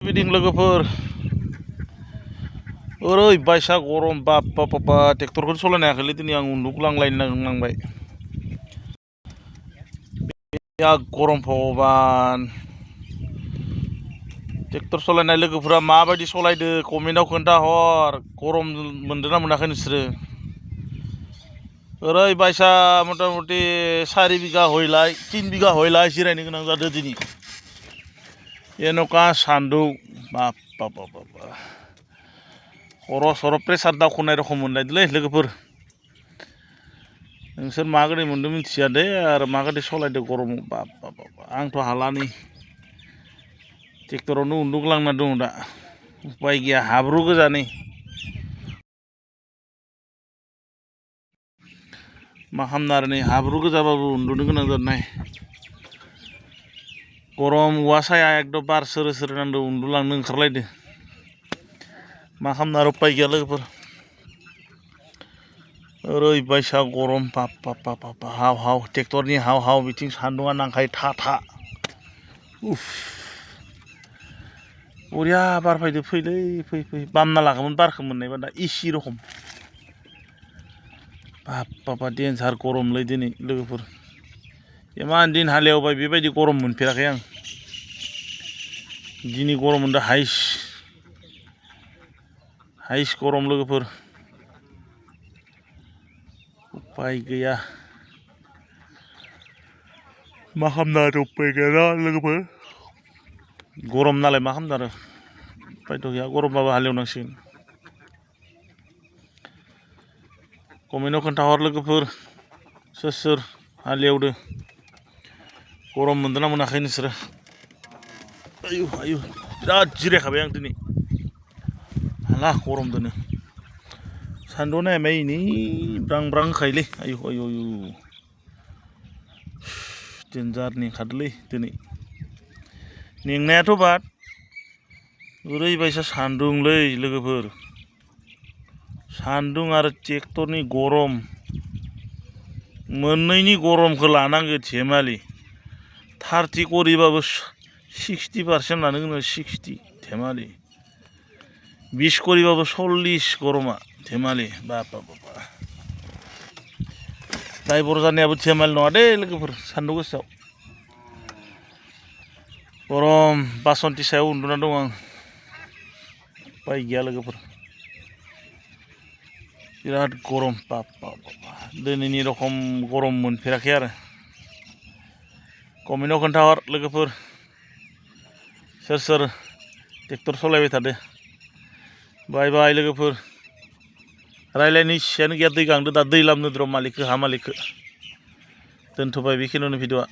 इभिनिं लोगोफोर ओरैबायसा गरम बाप्पा ट्रेक्टरखौनो सालायनो हायाखैलै दिनै आं उन्दुग्लांलायनांबाय बिराद गरम भगबान ट्रेक्टर सालायनाय लोगोफोरा माबायदि सालायदो कमेन्टआव खोन्थाहर गरम मोनदोंना मोनाखै नोंसोरो ओरैबायसा मथा मथि 4 बिघा हयलाय 3 बिघा हयलाय जिरायनो गोनां जादों दिनै एनका सान्दुं बाप्पा खर' सर' प्रेसार दावखोनाय रखम मोनलायदोंलै लोगोफोर नोंसोर मागोदै मोन्दों मिथिया दे आरो मागोदै सालायदो गरम बाप्पा आंथ' हाला नै ट्रेक्टरावनो उन्दुग्लांना दं दा उपाय गैया हाब्रु गोजा नै मा खालामनो आरो नै हाब्रु गोजाबाबो उन्दुनो गोनां जानाय गरम औवा साया एकदम बार सोरो सोरो नांदों उन्दुलांनो ओंखारलायदों मा खालामनो आरो उपाय गैया लोगोफोर ओरैबायसा गरम बाप्पा हाव ट्रेक्टरनि हाव बिथिं सान्दुङा नांखायो था उफ बरिया बार फैदो फै बामना लागौमोन बारखौ मोननायबा दा एसि रखम बाप्पा डेन्जार गरमलै दिनै लोगोफोर इमान दिन हालेवबाय बेबायदि गरम मोनफेराखै आं दिनै गरम मोनदों हाइस गरम लोगोफोर उपाय गैया मा खालामनो आरो उपाय गैया लोगोफोर गरम नालाय मा खालामनो आरो उपायथ' गैया गरमबाबो हालेवनांसिगोन कमेन्टआव खोन्थाहर लोगोफोर सोर हालेवदो गरम मोनदोंना मोनाखै नोंसोरो आयु बिराद जिरायखाबाय आं दिनै हाला गरमदोनो सान्दुं नायबाय नै ब्रां होखायोलै आयु डेन्जार नेंखादोलै दिनै नेंनायाथ' बाद ओरैबायसा सान्दुंलै लोगोफोर सान्दुं आरो ट्रेक्टरनि गरम मोननैनि गरमखौ लानांगो धेमालि 30 करिबाबो 60% लानो गोनां 60 धेमालि 20 करिबाबो 40 गरमा धेमालि बाप्पा ड्राइभार जानायाबो धेमालि नङा दे लोगोफोर सान्दुं गोसायाव गरम बासन्ति सायाव उन्दुना दं आं उपाय गैया लोगोफोर बिराद गरम बाप्पा दिनैनि रखम गरम मोनफेराखै आरो कमेन्टआव खोन्थाहर लोगोफोर सोर ट्रेक्टर सालायबाय थादो बाय लोगोफोर रायलायनो इसेयानो गैया दै गांदो दा दै लामनो र' मालिकखौ दोनथ'बाय बेखिनियावनो भिडिअ'आ